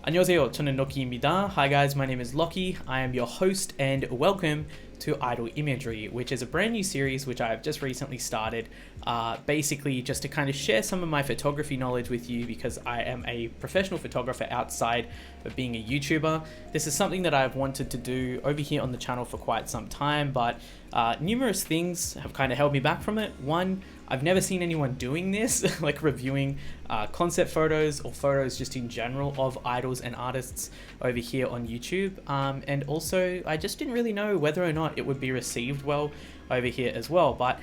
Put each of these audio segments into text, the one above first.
안녕하세요. 저는 럭키입니다. Hi guys, my name is Lockie. I am your host and welcome to Idol Imagery, which is a brand new series which I've just recently started, basically just to kind of share some of my photography knowledge with you because I am a professional photographer outside of being a YouTuber. This is something that I've wanted to do over here on the channel for quite some time, but numerous things have kind of held me back from it. One, I've never seen anyone doing this, like reviewing concept photos or photos just in general of idols and artists over here on YouTube. And also, I just didn't really know whether or not it would be received well over here as well. But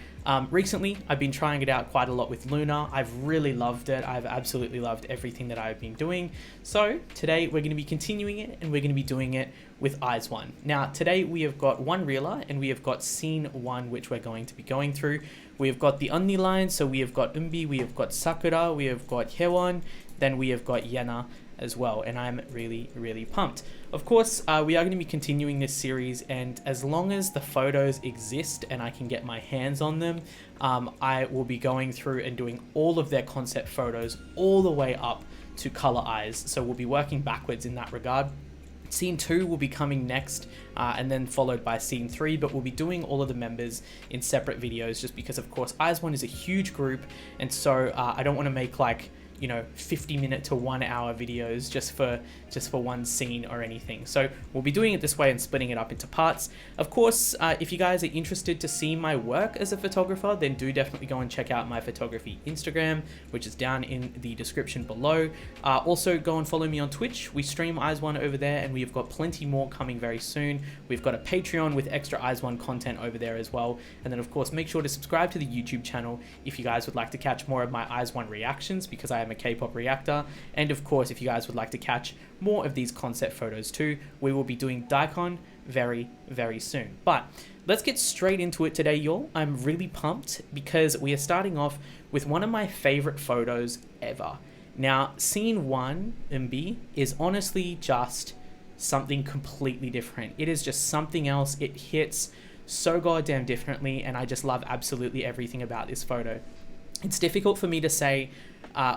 recently, I've been trying it out quite a lot with Luna. I've really loved it. I've absolutely loved everything that I've been doing. So today, we're going to be continuing it and we're going to be doing it with Aizwan. Now, today we have got one reeler and we have got scene one, which we're going to be going through. We have got the Eunbi line, so we have got Eunbi, we have got Sakura, we have got Haewon, then we have got Yena as well, and I'm really, really pumped. Of course, we are going to be continuing this series, and as long as the photos exist and I can get my hands on them, I will be going through and doing all of their concept photos all the way up to color eyes, so we'll be working backwards in that regard. Scene 2 will be coming next, and then followed by Scene 3, but we'll be doing all of the members in separate videos just because, of course, Aizwan is a huge group, and so I don't want to make, like, 50-minute to 1 hour videos just for one scene or anything. So we'll be doing it this way and splitting it up into parts. Of course, if you guys are interested to see my work as a photographer, then do definitely go and check out my photography Instagram, which is down in the description below. Also go and follow me on Twitch. We stream Aizwan over there, and we've got plenty more coming very soon. We've got a Patreon with extra Aizwan content over there as well. And then of course, make sure to subscribe to the YouTube channel if you guys would like to catch more of my Aizwan reactions, because I am a K-pop reactor. And of course, if you guys would like to catch more of these concept photos too, we will be doing Daikon very, very soon. But let's get straight into it today, y'all. I'm really pumped because we are starting off with one of my favorite photos ever. Now, scene 1, Eunbi, is honestly just something completely different. It is just something else. It hits so goddamn differently, and I just love absolutely everything about this photo. It's difficult for me to say,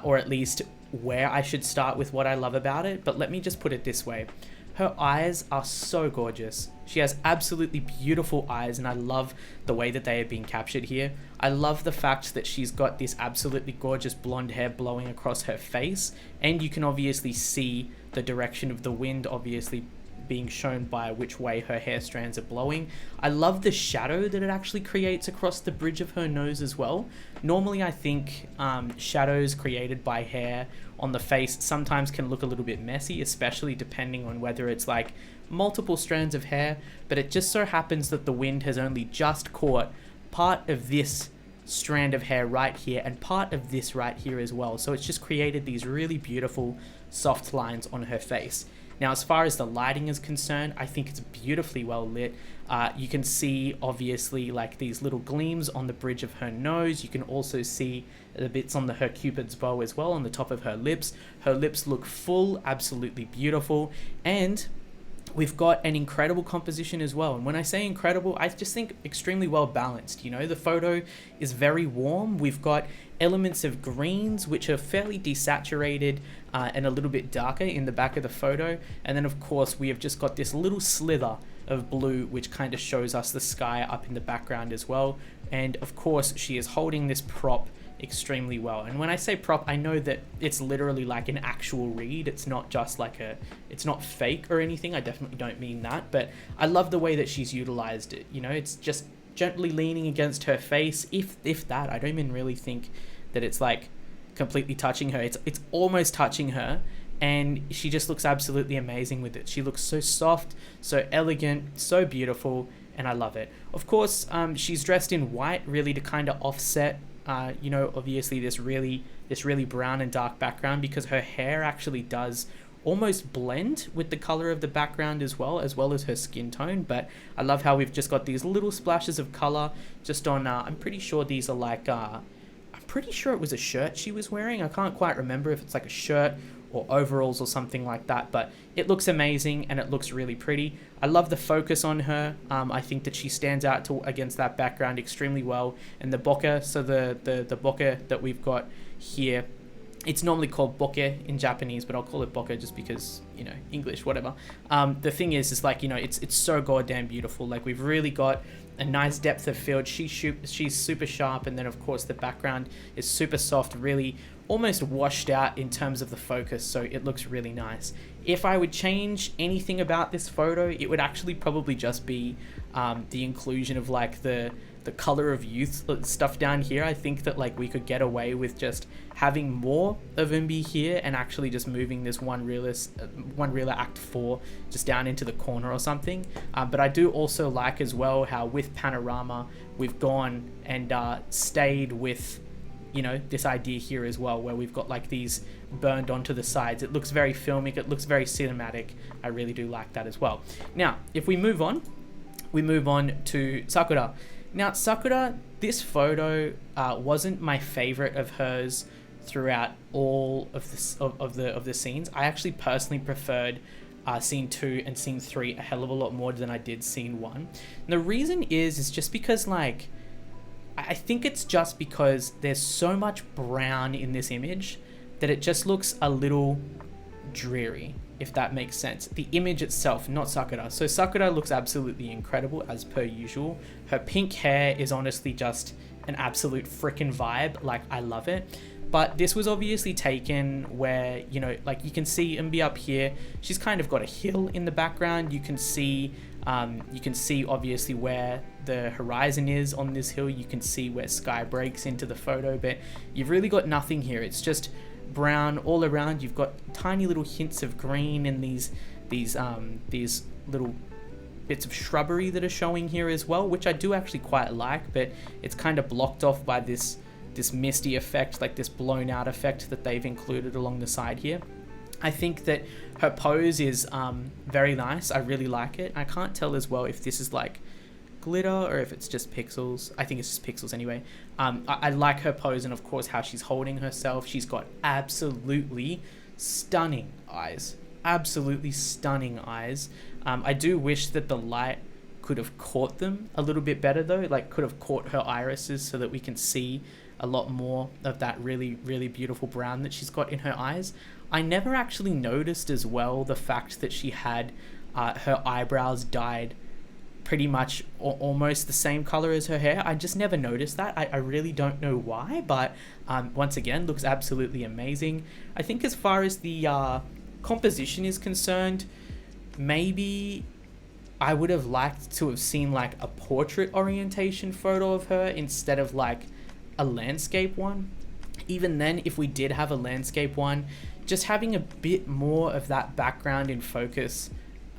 or at least where I should start with what I love about it, but let me just put it this way. Her eyes are so gorgeous. She has absolutely beautiful eyes, and I love the way that they have been captured here. I love the fact that she's got this absolutely gorgeous blonde hair blowing across her face, and you can obviously see the direction of the wind obviously being shown by which way her hair strands are blowing. I love the shadow that it actually creates across the bridge of her nose as well. Normally I think shadows created by hair on the face sometimes can look a little bit messy, especially depending on whether it's like multiple strands of hair, but it just so happens that the wind has only just caught part of this strand of hair right here and part of this right here as well. So it's just created these really beautiful soft lines on her face. Now, as far as the lighting is concerned, I think it's beautifully well lit. You can see, obviously, like these little gleams on the bridge of her nose. You can also see the bits on her cupid's bow as well on the top of her lips. Her lips look full, absolutely beautiful. And we've got an incredible composition as well. And when I say incredible, I just think extremely well balanced. The photo is very warm. We've got elements of greens, which are fairly desaturated and a little bit darker in the back of the photo. And then of course, we have just got this little slither of blue, which kind of shows us the sky up in the background as well. And of course, she is holding this prop extremely well. And when I say prop, I know that it's literally like an actual reed. It's not just like it's not fake or anything. I definitely don't mean that, but I love the way that she's utilized it. It's just gently leaning against her face, if that. I don't even really think that it's like completely touching her. It's almost touching her, and she just looks absolutely amazing with it. She looks so soft, so elegant, so beautiful, and I love it. Of course, she's dressed in white, really to kind of offset obviously this really brown and dark background, because her hair actually does almost blend with the color of the background as well as her skin tone. But I love how we've just got these little splashes of color just on I'm pretty sure these are like I'm pretty sure it was a shirt she was wearing. I can't quite remember if it's like a shirt or overalls or something like that, but it looks amazing and it looks really pretty. I love the focus on her. I think that she stands out against that background extremely well. And the bokeh, so the bokeh that we've got here It's normally called boke in Japanese, but I'll call it boke just because, you know, English, whatever. The thing is like, you know, it's so goddamn beautiful. Like, we've really got a nice depth of field. She's super sharp, and then of course the background is super soft, really almost washed out in terms of the focus, so it looks really nice. If I would change anything about this photo, it would actually probably just be the inclusion of like the color of youth stuff down here. I think that like we could get away with just having more of Eunbi here and actually just moving this one reeler act 4 just down into the corner or something. But I do also like as well how with panorama we've gone and stayed with, you know, this idea here as well, where we've got like these burned onto the sides. It looks very filmic, it looks very cinematic. I really do like that as well. Now if we move on to Sakura. Now Sakura, this photo wasn't my favorite of hers throughout all of the scenes. I actually personally preferred scene 2 and scene 3 a hell of a lot more than I did scene 1. And the reason is just because like I think it's just because there's so much brown in this image that it just looks a little dreary, if that makes sense. The image itself, not Sakura. So Sakura looks absolutely incredible as per usual. Her pink hair is honestly just an absolute freaking vibe. Like, I love it. But this was obviously taken where, you know, like you can see Eunbi up here. She's kind of got a hill in the background. You can see obviously where the horizon is on this hill. You can see where sky breaks into the photo, but you've really got nothing here. It's just brown all around. You've got tiny little hints of green and these little bits of shrubbery that are showing here as well, which I do actually quite like, but it's kind of blocked off by this misty effect, like this blown out effect that they've included along the side here. I think that her pose is very nice. I really like it. I can't tell as well if this is like glitter or if it's just pixels. I think it's just pixels anyway. I like her pose and of course how she's holding herself. She's got absolutely stunning eyes. Absolutely stunning eyes. I do wish that the light could have caught them a little bit better though, like could have caught her irises so that we can see a lot more of that really, really beautiful brown that she's got in her eyes. I never actually noticed as well the fact that she had her eyebrows dyed pretty much almost the same color as her hair. I just never noticed that. I really don't know why, but once again, looks absolutely amazing. I think as far as the composition is concerned, maybe I would have liked to have seen like a portrait orientation photo of her instead of like a landscape one. Even then, if we did have a landscape one, just having a bit more of that background in focus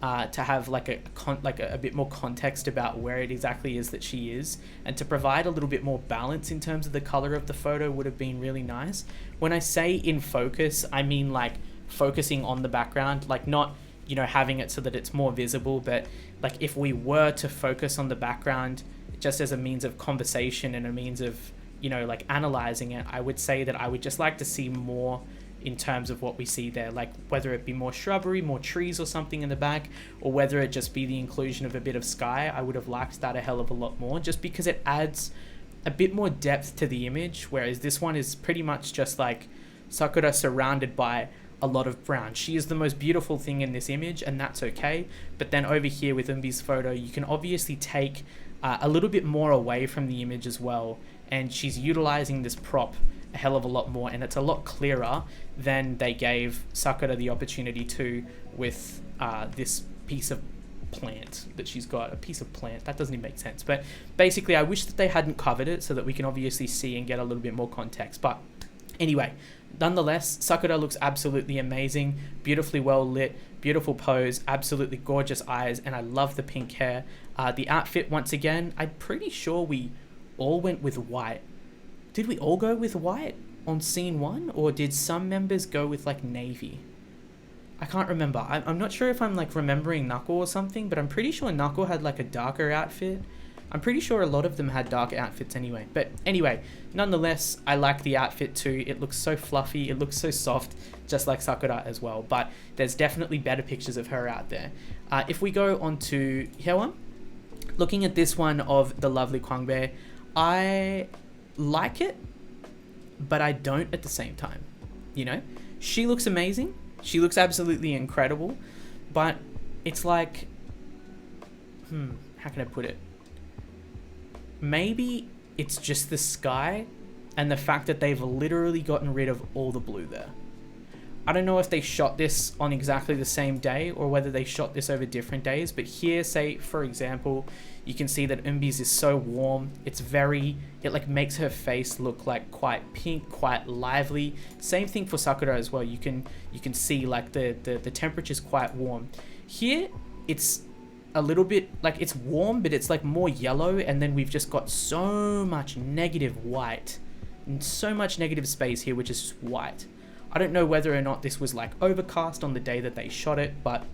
to have like a bit more context about where it exactly is that she is, and to provide a little bit more balance in terms of the color of the photo would have been really nice. When I say in focus, I mean like focusing on the background, like not, you know, having it so that it's more visible, but like if we were to focus on the background just as a means of conversation and a means of, you know, like analyzing it, I would say that I would just like to see more in terms of what we see there, like whether it be more shrubbery, more trees or something in the back, or whether it just be the inclusion of a bit of sky. I would have liked that a hell of a lot more, just because it adds a bit more depth to the image, whereas this one is pretty much just like Sakura surrounded by a lot of brown. She is the most beautiful thing in this image, and that's okay. But then over here with Eunbi's photo, you can obviously take a little bit more away from the image as well, and she's utilizing this prop a hell of a lot more, and it's a lot clearer than they gave Sakura the opportunity to with this piece of plant that she's got. A piece of plant, that doesn't even make sense, but basically I wish that they hadn't covered it so that we can obviously see and get a little bit more context. But anyway, nonetheless, Sakura looks absolutely amazing, beautifully well lit, beautiful pose, absolutely gorgeous eyes, and I love the pink hair. The outfit, once again, I'm pretty sure we all went with white. Did we all go with white on scene 1, or did some members go with like navy? I can't remember. I'm not sure if I'm like remembering Knuckle or something, but I'm pretty sure Knuckle had like a darker outfit. I'm pretty sure a lot of them had darker outfits anyway. But anyway, nonetheless, I like the outfit too. It looks so fluffy. It looks so soft, just like Sakura as well. But there's definitely better pictures of her out there. If we go on to Hyewon, looking at this one of the lovely Kwangbei, I like it, but I don't at the same time. you know? She looks amazing. She looks absolutely incredible. But it's like, how can I put it? Maybe it's just the sky and the fact that they've literally gotten rid of all the blue there. I don't know if they shot this on exactly the same day or whether they shot this over different days, but here, say, for example, you can see that Eunbi's is so warm. It like makes her face look like quite pink, quite lively. Same thing for Sakura as well. You can see like the temperature's quite warm. Here, it's a little bit like it's warm, but it's like more yellow, and then we've just got so much negative white and so much negative space here, which is just white. I don't know whether or not this was like overcast on the day that they shot it, but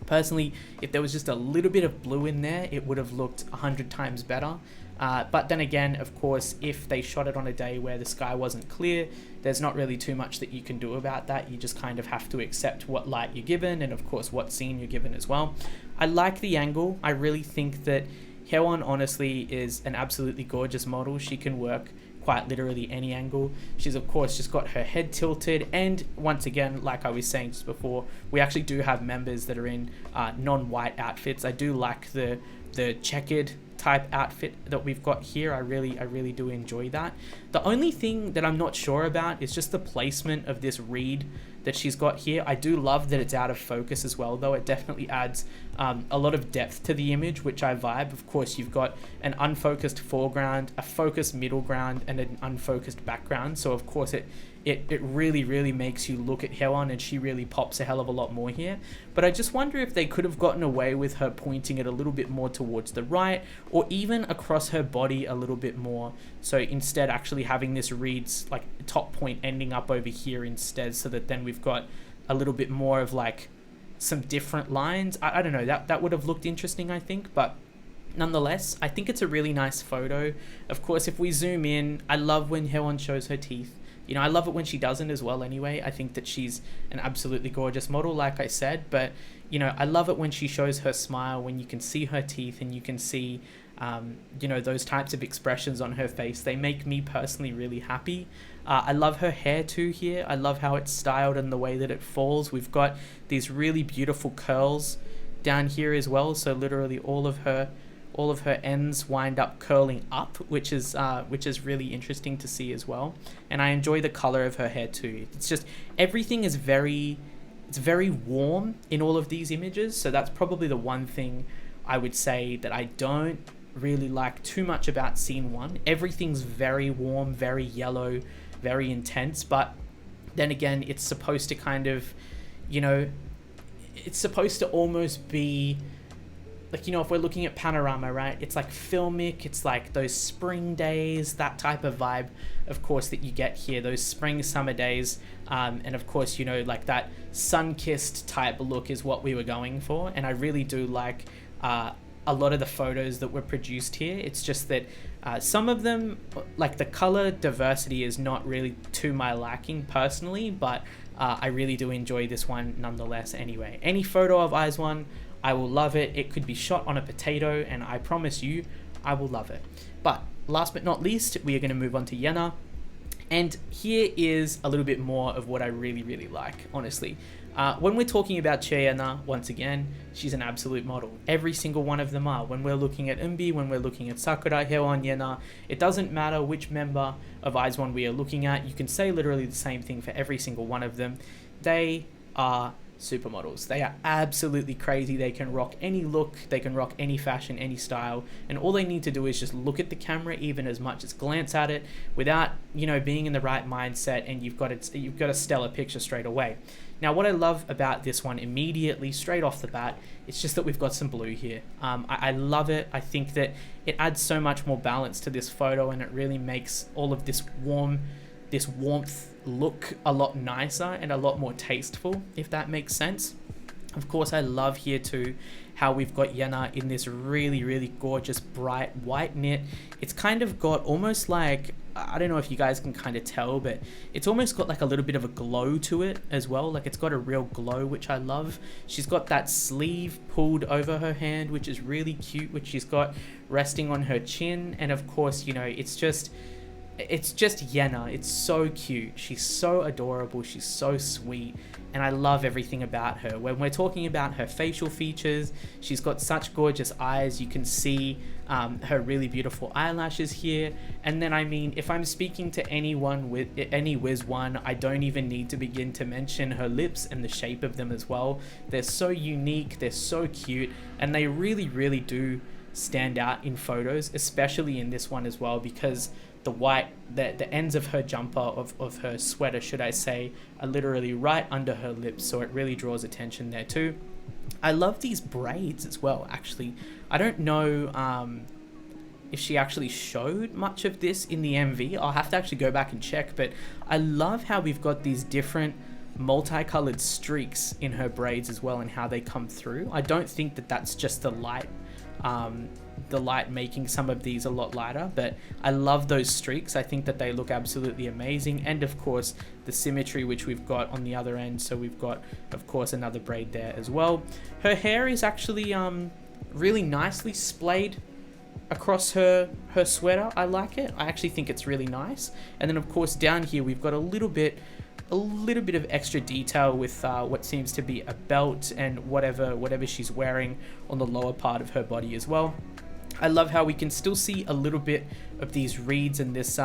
personally, if there was just a little bit of blue in there, it would have looked 100 times better. But then again, of course, if they shot it on a day where the sky wasn't clear, there's not really too much that you can do about that. You just kind of have to accept what light you're given and of course what scene you're given as well. I like the angle. I really think that Hyewon honestly is an absolutely gorgeous model. She can work quite literally any angle. She's of course just got her head tilted, and once again, like I was saying just before, we actually do have members that are in non-white outfits. I do like the checkered type outfit that we've got here. I really do enjoy that. The only thing that I'm not sure about is just the placement of this reed that she's got here. I do love that it's out of focus as well, though. It definitely adds a lot of depth to the image, which I vibe. Of course, you've got an unfocused foreground, a focused middle ground, and an unfocused background. So of course it really makes you look at Hyewon, and she really pops a hell of a lot more here. But I just wonder if they could have gotten away with her pointing it a little bit more towards the right, or even across her body a little bit more. So instead actually having this reed's like top point ending up over here instead, so that then we've got a little bit more of like some different lines. I don't know, that would have looked interesting, I think. But nonetheless, I think it's a really nice photo. Of course, if we zoom in, I love when Hyewon shows her teeth. You know, I love it when she doesn't as well anyway. I think that she's an absolutely gorgeous model, like I said. But, you know, I love it when she shows her smile, when you can see her teeth and you can see, you know, those types of expressions on her face. They make me personally really happy. I love her hair too here. I love how it's styled and the way that it falls. We've got these really beautiful curls down here as well. So literally all of her ends wind up curling up, which is really interesting to see as well. And I enjoy the color of her hair too. It's just everything is very warm in all of these images. So that's probably the one thing I would say that I don't really like too much about scene one. Everything's very warm, very yellow, very intense. But then again, it's supposed to kind of, you know, it's supposed to almost be like, you know, if we're looking at Panorama, right, it's like filmic, it's like those spring days, that type of vibe, of course, that you get here, those spring summer days, and of course, you know, like that sun-kissed type look is what we were going for. And I really do like a lot of the photos that were produced here. It's just that some of them, like the color diversity is not really to my liking personally, but I really do enjoy this one nonetheless anyway. Any photo of Aizwan, I will love it. It could be shot on a potato, and I promise you, I will love it. But last but not least, we are going to move on to Yena. And here is a little bit more of what I really like, honestly. When we're talking about Yena, once again, she's an absolute model. Every single one of them are. When we're looking at Eunbi, when we're looking at Sakura, Hyewon, Yena, it doesn't matter which member of Aizwan we are looking at. You can say literally the same thing for every single one of them. They are supermodels. They are absolutely crazy. They can rock any look, they can rock any fashion, any style, and all they need to do is just look at the camera, even as much as glance at it, without, you know, being in the right mindset, and you've got a stellar picture straight away. Now, what I love about this one immediately, straight off the bat, it's just that we've got some blue here. I love it. I think that it adds so much more balance to this photo, and it really makes all of this warmth look a lot nicer and a lot more tasteful, if that makes sense. Of course, I love here too how we've got Yena in this really gorgeous bright white knit. It's kind of got almost like, I don't know if you guys can kind of tell, but it's almost got like a little bit of a glow to it as well. Like it's got a real glow, which I love. She's got that sleeve pulled over her hand, which is really cute, which she's got resting on her chin. And of course, you know, it's just it's just Yena. It's so cute. She's so adorable. She's so sweet. And I love everything about her. When we're talking about her facial features, she's got such gorgeous eyes. You can see her really beautiful eyelashes here. And then, I mean, if I'm speaking to anyone with any Wiz One, I don't even need to begin to mention her lips and the shape of them as well. They're so unique. They're so cute. And they really, really do stand out in photos, especially in this one as well, because the ends of her jumper, of her sweater, should I say, are literally right under her lips, so it really draws attention there too. I love these braids as well, actually. I don't know if she actually showed much of this in the MV. I'll have to actually go back and check, but I love how we've got these different multicolored streaks in her braids as well, and how they come through. I don't think that that's just the light making some of these a lot lighter, but I love those streaks. I think that they look absolutely amazing. And of course the symmetry which we've got on the other end, so we've got of course another braid there as well. Her hair is actually really nicely splayed across her sweater. I like it. I actually think it's really nice. And then of course down here we've got a little bit of extra detail with what seems to be a belt and whatever she's wearing on the lower part of her body as well. I love how we can still see a little bit of these reeds and this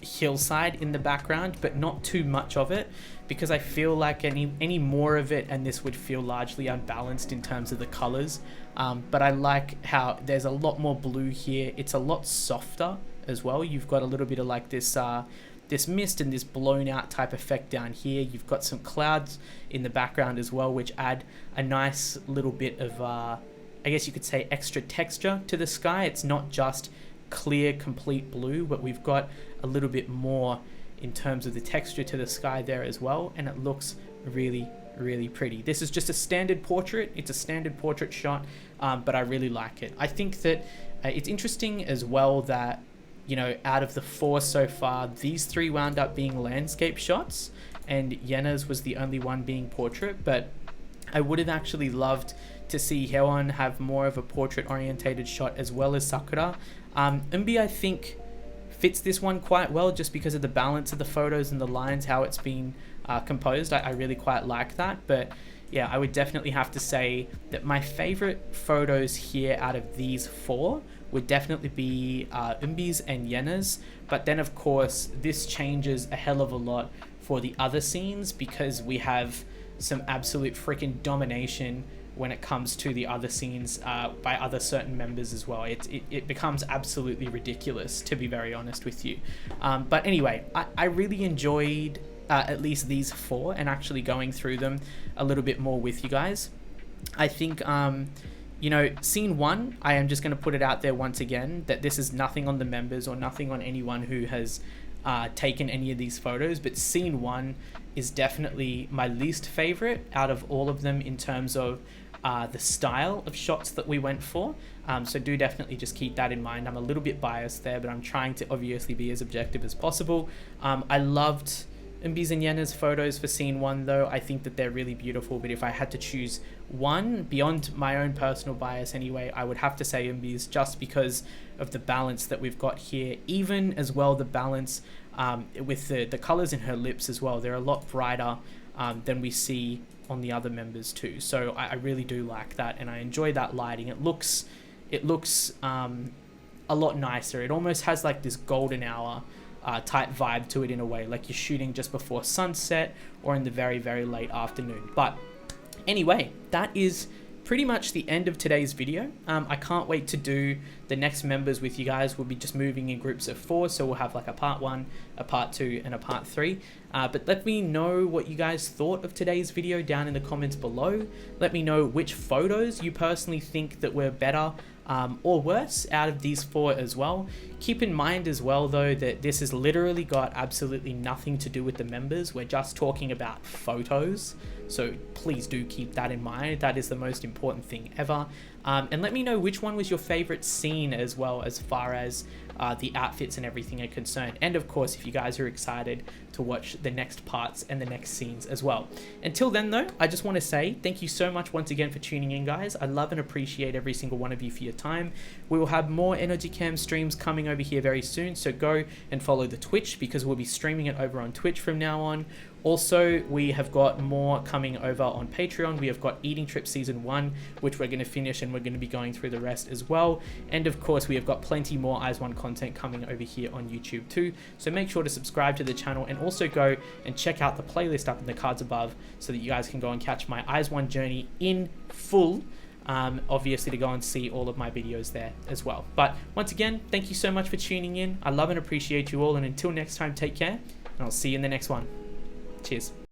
hillside in the background, but not too much of it, because I feel like any more of it and this would feel largely unbalanced in terms of the colors. But I like how there's a lot more blue here. It's a lot softer as well. You've got a little bit of like this mist and this blown out type effect down here. You've got some clouds in the background as well, which add a nice little bit of I guess you could say extra texture to the sky. It's not just clear complete blue, but we've got a little bit more in terms of the texture to the sky there as well, and it looks really, really pretty. This is just a standard portrait. It's a standard portrait shot, but I really like it. I think that it's interesting as well that, you know, out of the 4 so far, these 3 wound up being landscape shots, and Yena's was the only one being portrait. But I would have actually loved to see Hyewon have more of a portrait orientated shot, as well as Sakura. Eunbi, I think, fits this one quite well, just because of the balance of the photos and the lines, how it's been composed. I really quite like that. But yeah, I would definitely have to say that my favorite photos here out of these 4 would definitely be Eunbi's and Yena's. But then of course this changes a hell of a lot for the other scenes, because we have some absolute freaking domination when it comes to the other scenes by other certain members as well. It becomes absolutely ridiculous, to be very honest with you. But anyway, I really enjoyed at least these 4, and actually going through them a little bit more with you guys. I think you know, scene 1, I am just going to put it out there once again that this is nothing on the members or nothing on anyone who has taken any of these photos, but scene 1 is definitely my least favorite out of all of them in terms of the style of shots that we went for. So do definitely just keep that in mind. I'm a little bit biased there, but I'm trying to obviously be as objective as possible. I loved Eunbi's and Yena's photos for scene 1 though. I think that they're really beautiful, but if I had to choose one beyond my own personal bias anyway, I would have to say Eunbi's, just because of the balance that we've got here. Even as well, the balance with the colors in her lips as well. They're a lot brighter than we see on the other members too. So I really do like that, and I enjoy that lighting. It looks a lot nicer. It almost has like this golden hour type vibe to it in a way, like you're shooting just before sunset or in the very, very late afternoon. But anyway, that is pretty much the end of today's video. I can't wait to do the next members with you guys. We'll be just moving in groups of 4, so we'll have like a part 1, a part 2, and a part 3. But let me know what you guys thought of today's video down in the comments below. Let me know which photos you personally think that were better or worse out of these 4 as well. Keep in mind as well though that this has literally got absolutely nothing to do with the members. We're just talking about photos, so please do keep that in mind. That is the most important thing ever. And let me know which one was your favorite scene as well, as far as the outfits and everything are concerned. And of course, if you guys are excited to watch the next parts and the next scenes as well. Until then though, I just want to say thank you so much once again for tuning in, guys. I love and appreciate every single one of you for your time. We will have more Energy Cam streams coming over here very soon, so go and follow the Twitch because we'll be streaming it over on Twitch from now on. Also, we have got more coming over on Patreon. We have got Eating Trip Season 1, which we're going to finish, and we're going to be going through the rest as well. And of course, we have got plenty more IZON content coming over here on YouTube too. So make sure to subscribe to the channel and also go and check out the playlist up in the cards above so that you guys can go and catch my IZON journey in full. Obviously to go and see all of my videos there as well. But once again, thank you so much for tuning in. I love and appreciate you all. And until next time, take care. And I'll see you in the next one. Cheers.